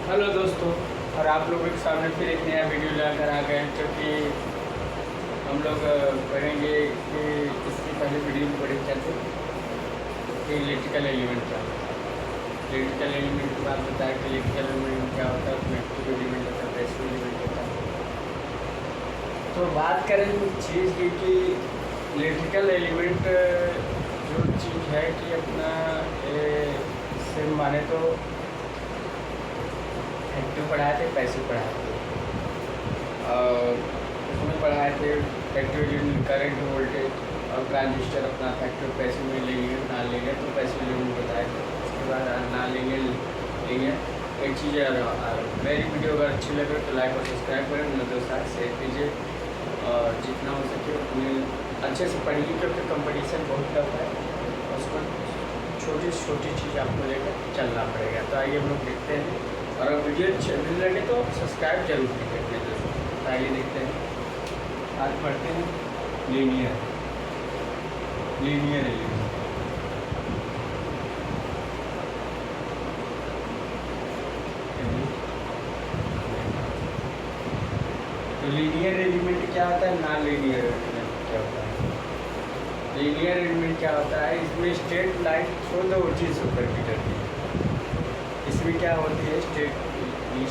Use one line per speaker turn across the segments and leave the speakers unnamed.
Hello दोस्तों, और आप लोगों के सामने फिर एक नया वीडियो लेकर आ गए हैं, क्योंकि हम लोग पढ़ेंगे कि इसकी पहले वीडियो में पढ़े क्या थे कि इलेक्ट्रिकल एलिमेंट क्या होता है। इलेक्ट्रिकल एलिमेंट की बात बताया कि इलेक्ट्रिकल एलिमेंट क्या होता है, उसमें एक्टिव एलिमेंट होता है, पैसिव एलिमेंट होता है। तो बात करें इस चीज़ की कि इलेक्ट्रिकल एलिमेंट जो चीज़ है कि अपना इससे माने तो एक्टिव पढ़ाए थे, पैसिव पढ़ाए थे, और उसमें पढ़ाए थे एक्टिव एलिमेंट करंट वोल्टेज और ट्रांजिस्टर अपना एक्टिव पैसिव में लेंगे ना लेंगे तो पैसिव एलिमेंट बताए थे। उसके बाद ना लेंगे लेंगे एक चीज़ है। मेरी वीडियो अगर अच्छी लगे तो लाइक और सब्सक्राइब करें, मेरे दोस्त साथ शेयर कीजिए और जितना हो सके उतने अच्छे से पढ़िए, क्योंकि कंपटीशन बहुत टफ है और उसमें छोटी से छोटी चीज़ आपको लेकर चलना पड़ेगा। तो आइए हम लोग देखते हैं, और अगर वीडियो अच्छी मिल लगे तो सब्सक्राइब जरूर कीजिए दोस्तों। तो आइए देखते हैं, आज पढ़ते हैं लीनियर एलिमेंट। तो लीनियर एलिमेंट क्या होता है, नॉन लीनियर एलिमेंट क्या होता है। लीनियर एलिमेंट क्या होता है, इसमें straight line through the origin से ऊपर की जाती है। इसमें क्या होती है,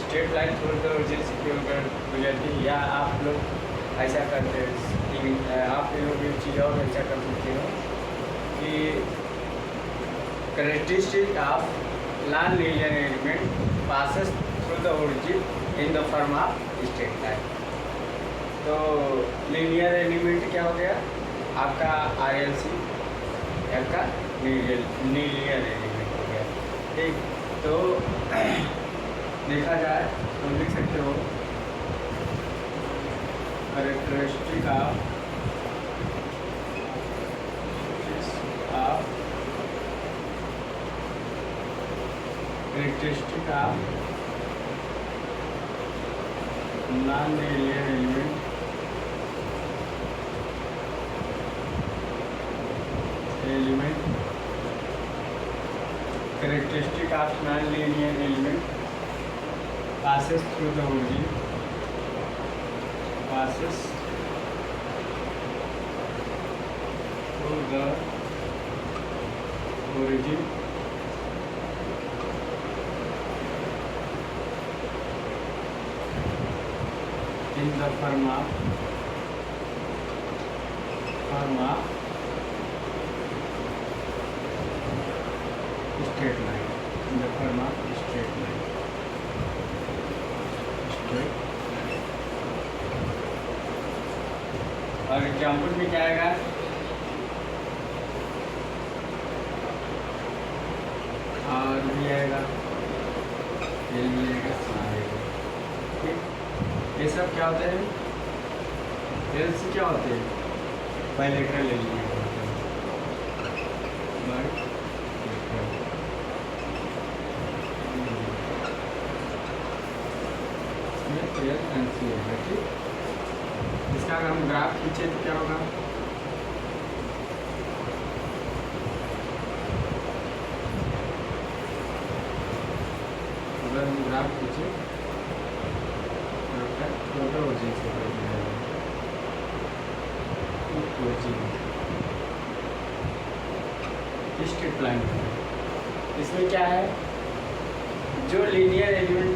straight line through the origin से ऊपर गुजरती है। या आप लोग ऐसा करते हैं, आप लोग एक चीज़ और ऐसा कर सकते हो कि characteristic of non linear element passes through the origin in the form of straight line. तो लीनियर एलिमेंट क्या हो गया आपका, RLC आपका लीनियर एलिमेंट हो गया। ठीक, तो देखा जाए तो लिख सकते हो characteristic of non linear element characteristic of non-linear element passes through the origin in the form of straight line, in the form of straight line, straight। और एग्जाम्पल में क्या आएगा, और भी आएगा, ये भी आएगा, आएगा। ठीक, ये सब क्या होते हैं, एलसी क्या होते हैं, बाइलेटरल एलिमेंट होते हैं। ठीक, इसका अगर हम ग्राफ खींचे तो क्या होगा, अगर हम ग्राफ खींचे टोटल ओरिजिन से स्ट्रेट लाइन। इसमें क्या है, जो लीनियर एलिमेंट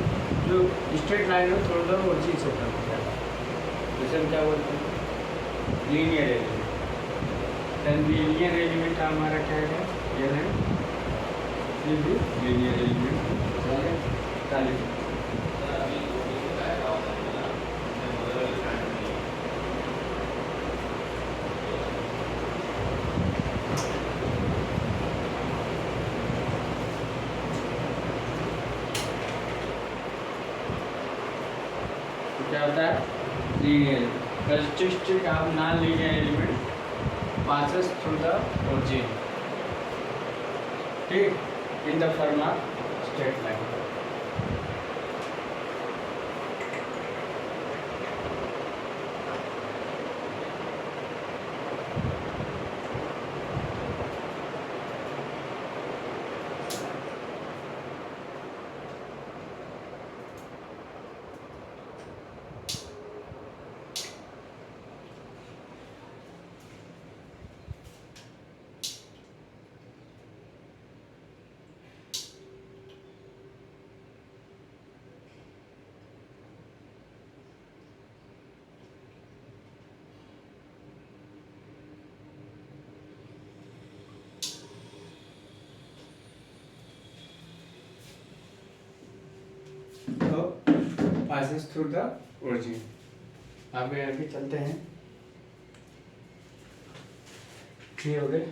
जो स्ट्रेट लाइन है थोड़ा वो चीज़ से ऊपर हो जाता है, जैसे हम क्या बोलते हैं लीनियर एलिमेंट। लीनियर एलिमेंट हमारा क्या है, ये है, ये भी लीनियर एलिमेंट। चालीस क्या होता है, linear characteristic of non linear element passes through the origin, ठीक, in the form of straight line. तो passes through the origin। आगे आगे चलते हैं। ये हो गए।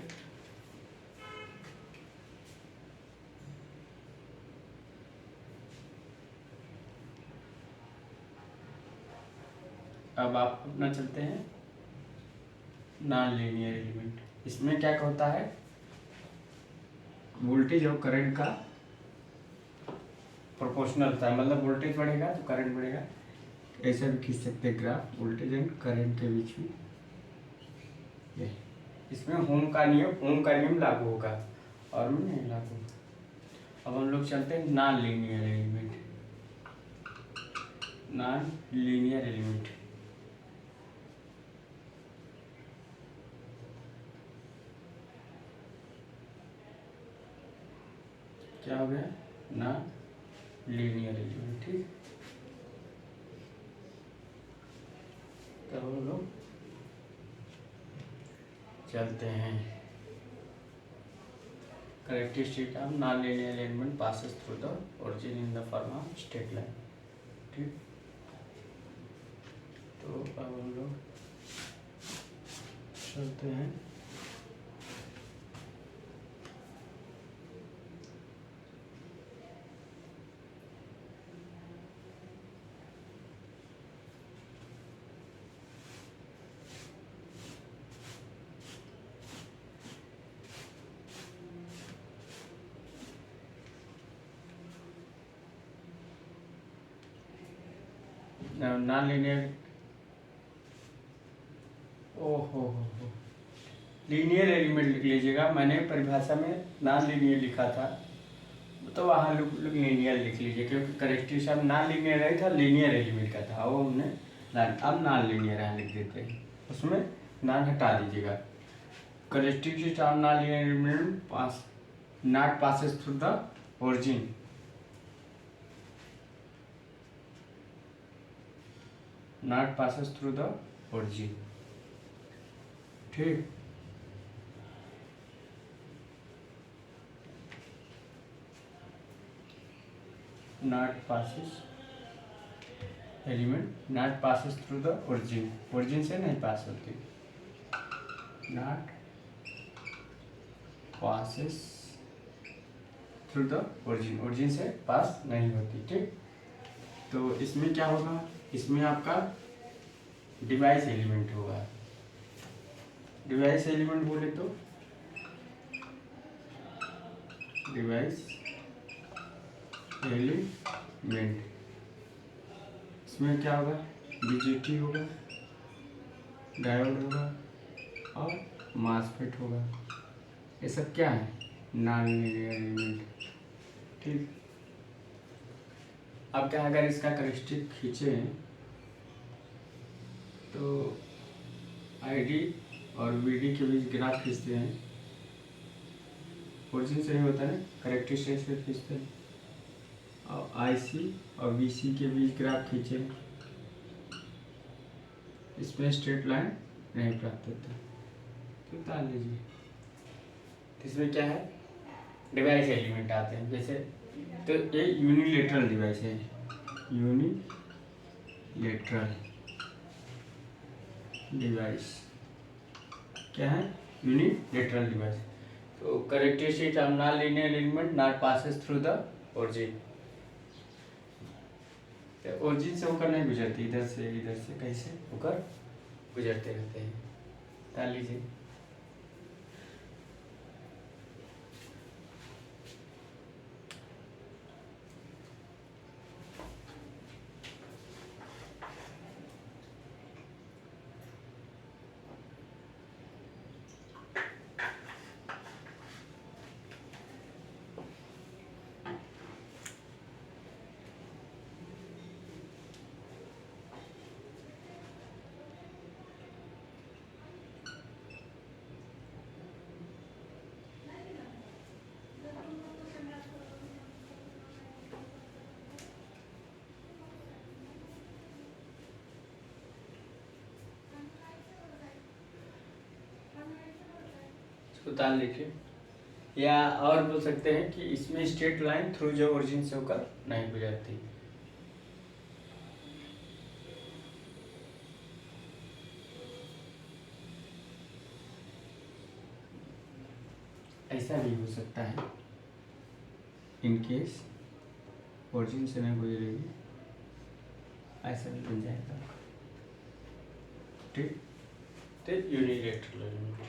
अब आप अपना चलते हैं नॉन लीनियर एलिमेंट। इसमें क्या होता है, वोल्टेज और करंट का प्रोपोर्शनल था, मतलब वोल्टेज बढ़ेगा तो करंट बढ़ेगा। ऐसा भी खींच सकते हैं ग्राफ वोल्टेज एंड करंट के बीच में। ये इसमें ओम का नियम लागू होगा और में नहीं लागू। अब हम लोग चलते हैं non linear element. Non linear element क्या हो गया, नॉन लीनियर एलिमेंट। ठीक, तब हम लोग चलते हैं characteristic of non linear element passes through the origin in the form of straight line. ठीक, तो अब हम लोग चलते हैं नॉन लीनियर। ओहो लीनियर एलिमेंट लिख लीजिएगा। मैंने परिभाषा में नॉन लीनियर लिखा था, तो वहाँ लोग लीनियर लिख लीजिए, क्योंकि करेक्टरिस्टिक अब नॉन लीनियर नहीं था, लीनियर एलिमेंट का था, वो हमने अब नॉन लीनियर यहाँ लिख देते हैं, उसमें नॉन हटा दीजिएगा। Characteristic of non linear element pass not passes through the origin. Not passes through the origin. ठीक, not passes element not passes through the origin, origin से नहीं पास होती। Not passes through the origin, origin से pass नहीं होती। ठीक, तो इसमें क्या होगा, इसमें आपका डिवाइस एलिमेंट होगा। डिवाइस एलिमेंट बोले तो डिवाइस एलिमेंट, इसमें क्या होगा, बीजेटी होगा, डायोड होगा और मासफेट होगा। ये सब क्या है, नॉन लीनियर एलिमेंट। ठीक, अब क्या, अगर इसका करेक्टरिस्टिक खींचे तो आईडी और वीडी के बीच ग्राफ खींचते हैं, ओरिजिन से नहीं होता है, करेक्टरिस्टिक से खींचते हैं। और आईसी और वीसी के बीच ग्राफ खींचे, इसमें स्ट्रेट लाइन नहीं प्राप्त होता, तो उतार लीजिए। इसमें क्या है, डिवाइस एलिमेंट आते हैं, जैसे तो ये यूनिलेटरल डिवाइस है, यूनिलेटरल डिवाइस क्या है, यूनिलेटरल डिवाइस। तो characteristic of non linear element not passes through the origin, origin से होकर नहीं गुजरती, इधर से कैसे होकर गुजरते रहते हैं। डाल लीजिए। उतार लिखिए, या और बोल सकते हैं कि इसमें स्ट्रेट लाइन थ्रू जो ओरिजिन से होकर नहीं गुजरती। ऐसा भी हो सकता है, इन केस ओरिजिन से मैं गुजरेगी ऐसा भी बन जाएगा। ठीक, तो यूनिलेटरल एलिमेंट।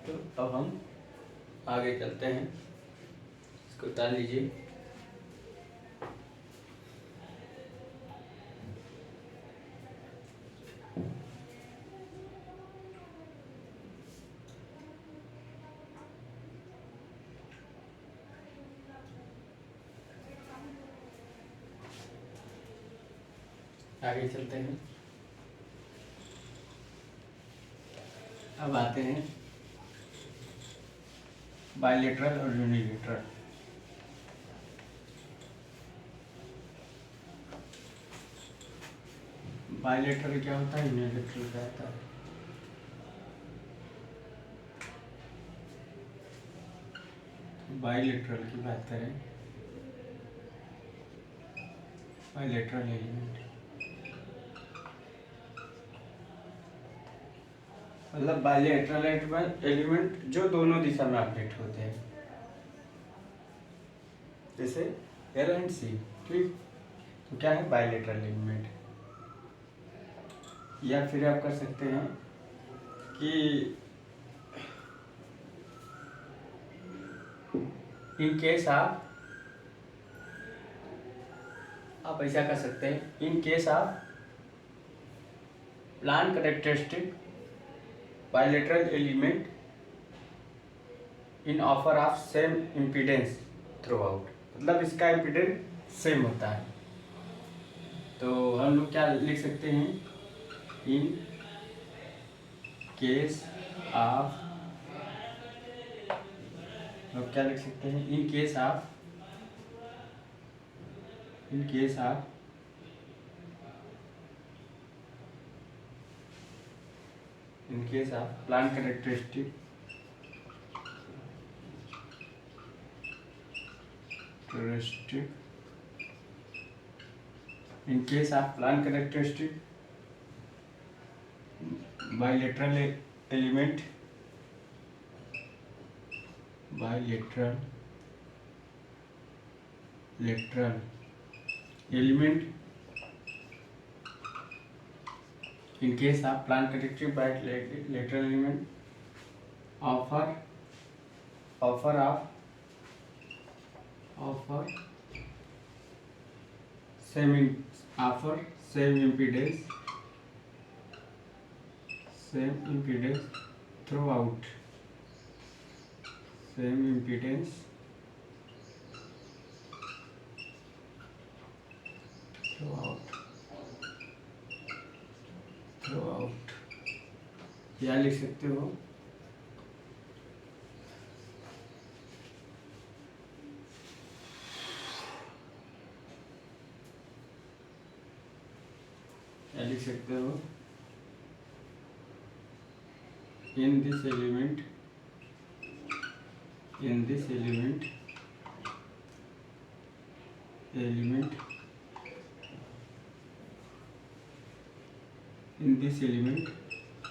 तो अब हम आगे चलते हैं, इसको उतार लीजिए। आगे चलते हैं। अब आते हैं बायलेटरल और यूनिलेटरल। बायलेटरल क्या होता है, यूनिलेटरल क्या होता है? बायलेटरल की बात करें, बायलेटरल एलिमेंट मतलब बायलेटरल एलिमेंट जो दोनों दिशा में ऑपरेट होते हैं, जैसे एल एंड सी। ठीक, तो क्या है बायलेटरल एलिमेंट। या फिर आप कर सकते हैं कि इन केस आप ऐसा कर सकते हैं, इन case of plan characteristic bilateral element in offer of same impedance through out, मतलब इसका इम्पीडेंस सेम होता है। तो हम लोग क्या लिख सकते हैं, इन केस ऑफ, लोग क्या लिख सकते हैं, इन case of plan characteristic in case of plan characteristic bilateral element in case of plan characteristic bilateral element offer same impedance throughout, या लिख सकते हो in this element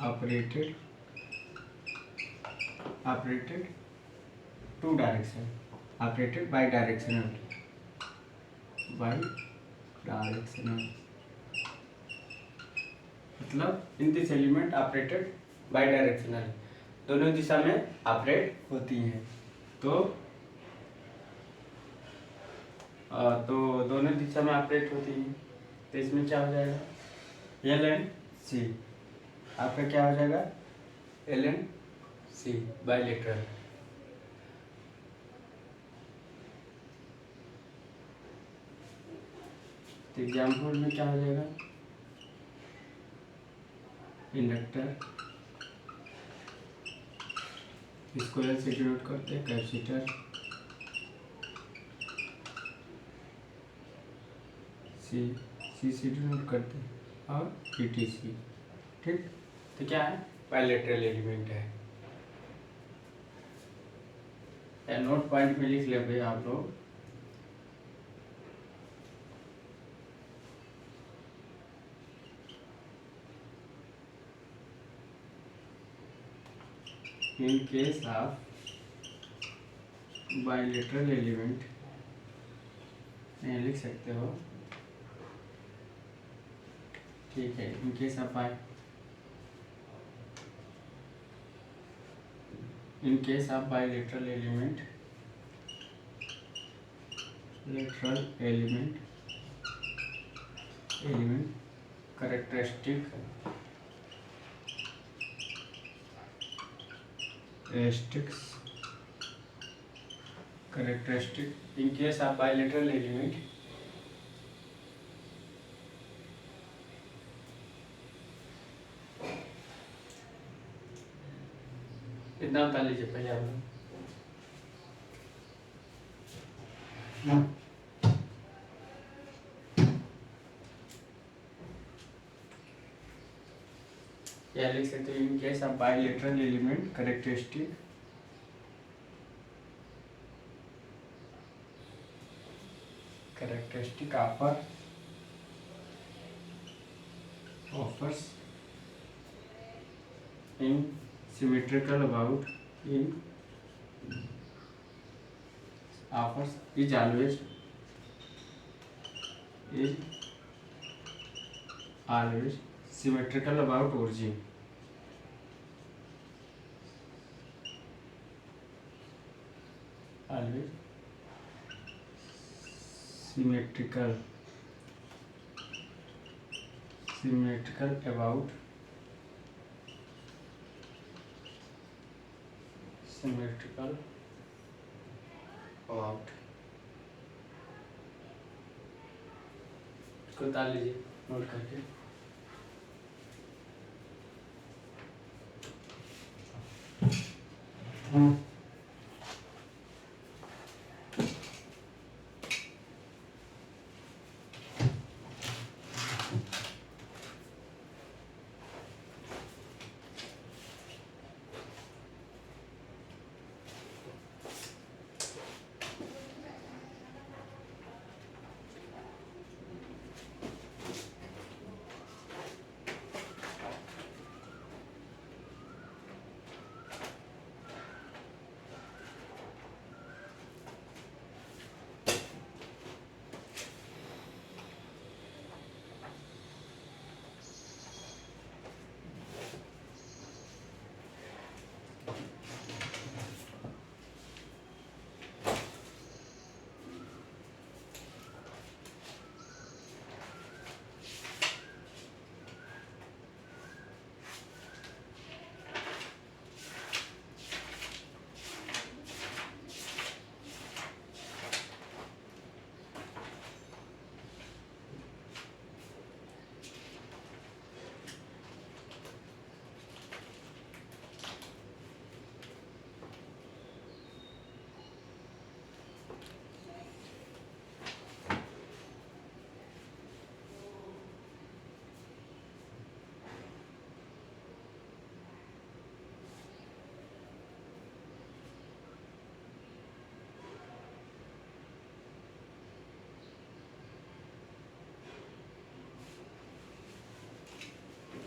operated two direction, operated bidirectional, मतलब in this element operated by directional, दोनों दिशा में operate होती हैं। तो दोनों दिशा में ऑपरेट होती हैं, तो इसमें क्या हो जाएगा, एल एंड सी। आपका क्या हो जाएगा, एल एंड सी बायलेटरल। तो एग्जाम्पल में क्या हो जाएगा, इंडक्टर, इसको एल से डिनोट करते हैं, कैपेसिटर सी से डिनोट करते हैं, और पीटीसी। ठीक, तो क्या है, बायलेटरल एलिमेंट है। या नोट पॉइंट में लिख ले भाई आप लोग। इन केस ऑफ बायलेटरल एलिमेंट लिख सकते हो, ठीक है। In case of bilateral element, characteristic in case of bilateral element इतना बता लीजिए पहले आप लोग। या लिख सकते हो इन case of bilateral element characteristic offers in symmetrical about in offers is always symmetrical about origin, always symmetrical about इसको डाल लीजिए नोट करके।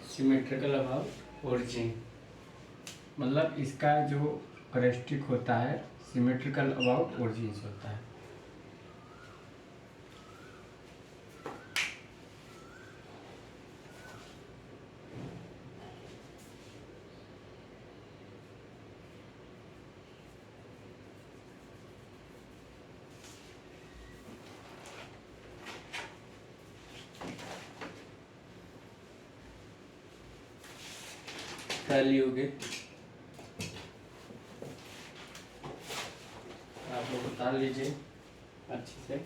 सिमेट्रिकल अबाउट ओरिजिन मतलब इसका जो करेक्टरिस्टिक होता है सिमेट्रिकल अबाउट ओरिजिन होता है। होगे आप लोग बता लीजिए अच्छे से।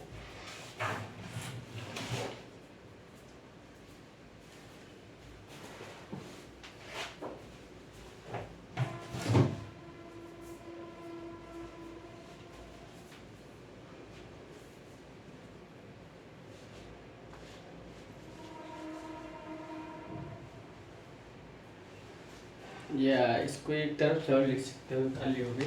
या इसको एक तरफ से और लिख सकते हो, खाली हो गई।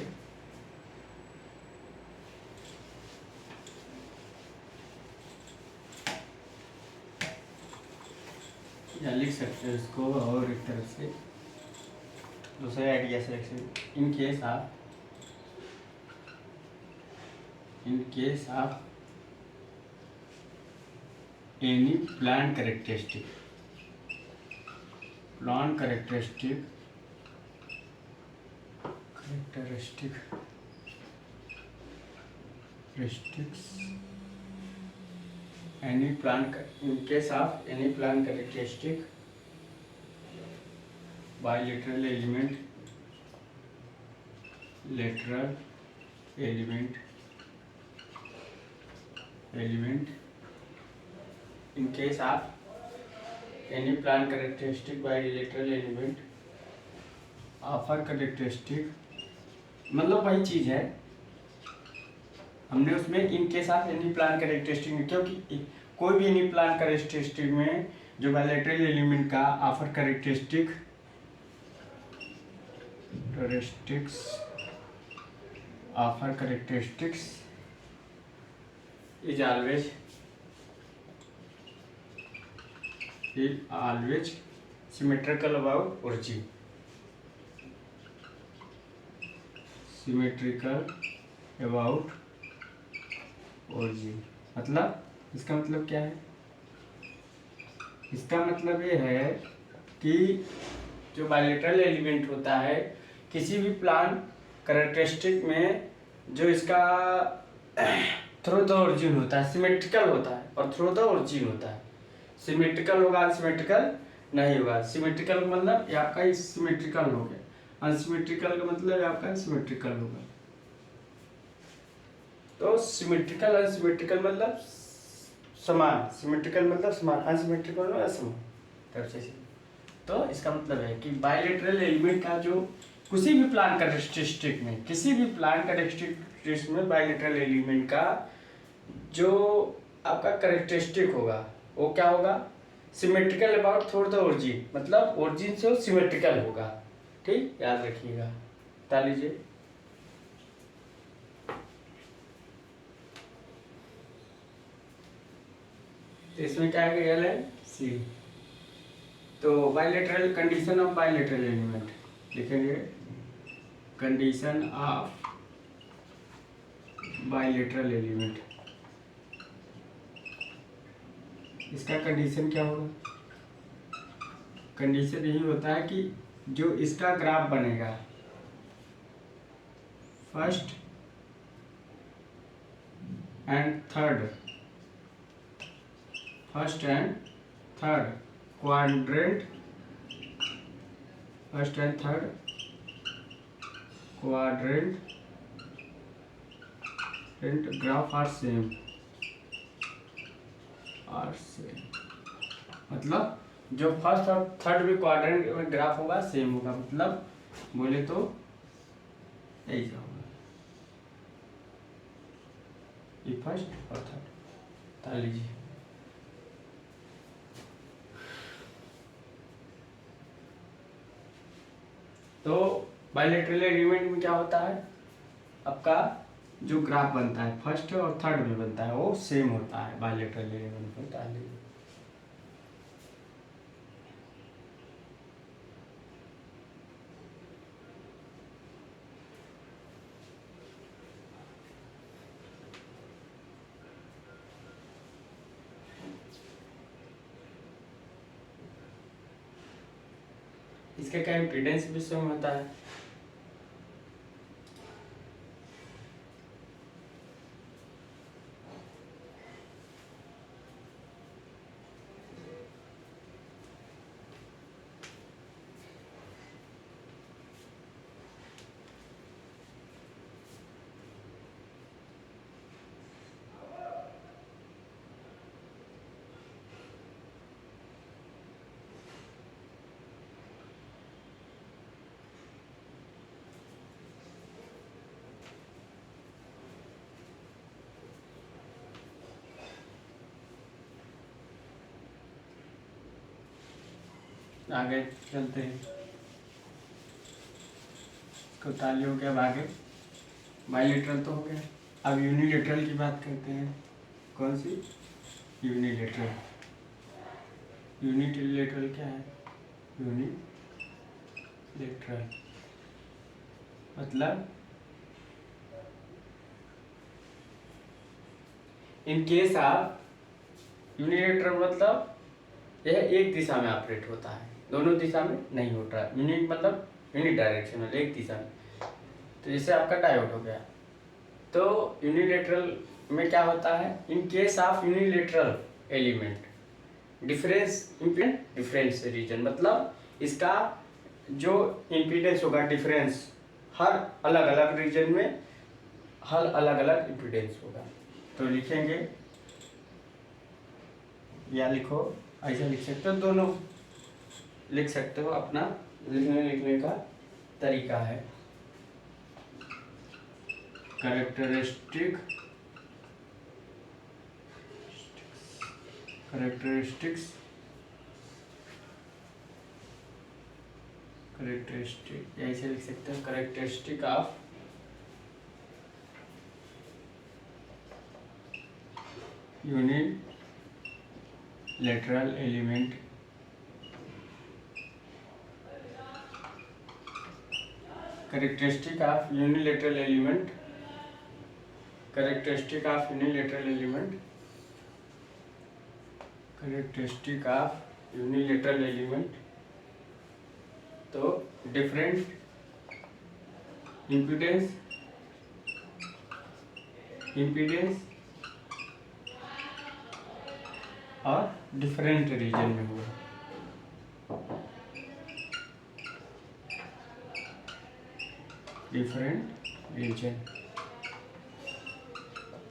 या लिख सकते हो इसको और एक तरफ से दूसरे आइडिया से लिख सकते हो। इन case of any plan characteristic restricts any plan in case of any plan characteristic bilateral element in case of any plan characteristic bilateral element offer characteristic मतलब वही चीज़ है, हमने उसमें इन case of any plan characteristic में, क्योंकि कोई भी any plan characteristic में जो बायलैटरल एलिमेंट का offer characteristics is always symmetrical about origin. मतलब इसका मतलब क्या है? इसका मतलब ये है कि जो बायलैटरल एलिमेंट होता है किसी भी प्लान कैरेक्टरिस्टिक में, जो इसका थ्रू द ओरिजिन होता है सिमेट्रिकल होता है और थ्रू द ओरिजिन होता है। सिमेट्रिकल होगा, अनसिमेट्रिकल नहीं होगा। सिमेट्रिकल का मतलब ये आपका सिमेट्रिकल हो गया, अनसिमेट्रिकल का मतलब आपका सिमेट्रिकल होगा। तो सिमेट्रिकल अनसिमेट्रिकल मतलब समान, सिमेट्रिकल मतलब समान, अनसिमेट्रिकल मतलब असमान तरफ से। तो इसका मतलब है कि बायलैटरल एलिमेंट का जो किसी भी प्लान कैरेक्टरिस्टिक में बायलैटरल एलिमेंट का जो आपका कैरेक्टरिस्टिक होगा वो क्या होगा? Symmetrical about through the origin, मतलब ओरिजिन से वो सिमेट्रिकल होगा। ठीक, याद रखिएगा, बता लीजिए। तो इसमें क्या है? एल है सी। तो bilateral condition of bilateral element लिखेंगे, कंडीशन ऑफ बायलैटरल एलिमेंट। इसका कंडीशन क्या होगा? कंडीशन यही होता है कि जो इसका ग्राफ बनेगा first and third quadrant, first and third quadrant graph are same. मतलब जो फर्स्ट और थर्ड भी क्वाड्रेंट में ग्राफ होगा सेम होगा, मतलब बोले तो ऐसा होगा, ये फर्स्ट और थर्ड। बता लीजिए। तो बायलैटरल एलिमेंट में क्या होता है? आपका जो ग्राफ बनता है फर्स्ट और थर्ड में बनता है वो सेम होता है बायलैटरल एलिमेंट में। बता लीजिए। इसका क्या इम्पीडेंस भी सेम होता है। आगे चलते हैं। तो ताली हो गया। अब आगे बाईलेटरल तो हो गया, अब यूनिलेटरल की बात करते हैं। कौन सी? यूनिलेटरल। यूनिलेटरल क्या है? यूनिलेटरल मतलब इन केस ऑफ यूनिलेटरल मतलब यह एक दिशा में ऑपरेट होता है, दोनों दिशा में नहीं होता है। यूनिट मतलब यूनिट डायरेक्शन में, एक दिशा में। तो जैसे आपका डायोड हो गया, तो यूनिलेटरल में क्या होता है? In case of unilateral element difference impedance difference region, मतलब इसका जो इम्पीडेंस होगा डिफरेंस हर अलग अलग रीजन में हर अलग अलग इम्पीडेंस होगा। तो लिखेंगे या लिखो, ऐसा लिख सकते हो, दोनों लिख सकते हो, अपना लिखने का तरीका है। कैरेक्टरिस्टिक्स ऐसे लिख सकते हो, characteristic of unilateral element. Characteristic of unilateral element, characteristic of unilateral element, characteristic of unilateral element. तो डिफरेंट इम्पीडेंस और डिफरेंट रीजन में हुआ। डिफरेंट रीजन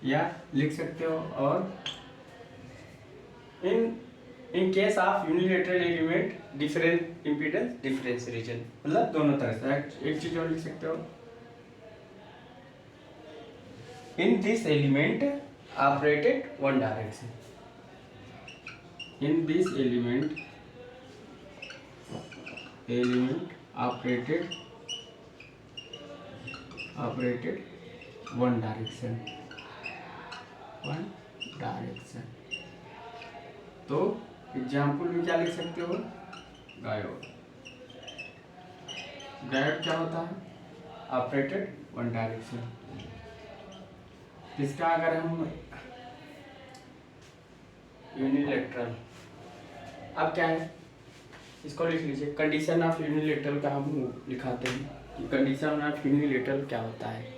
या लिख सकते हो, और in case of unilateral element different impedance difference region, मतलब दोनों तरह से। एक चीज और लिख सकते हो, in this element operated one direction. In this element operated one direction. तो एग्जाम्पल में क्या लिख सकते हो? डायोड। डायोड क्या होता है? Operated one direction. इसका अगर हम यूनिलेटरल, अब क्या है इसको लिख लीजिए। कंडीशन ऑफ यूनिलेटरल का हम लिखाते हैं कि कंडीशन ऑफ यूनिलेटरल क्या होता है।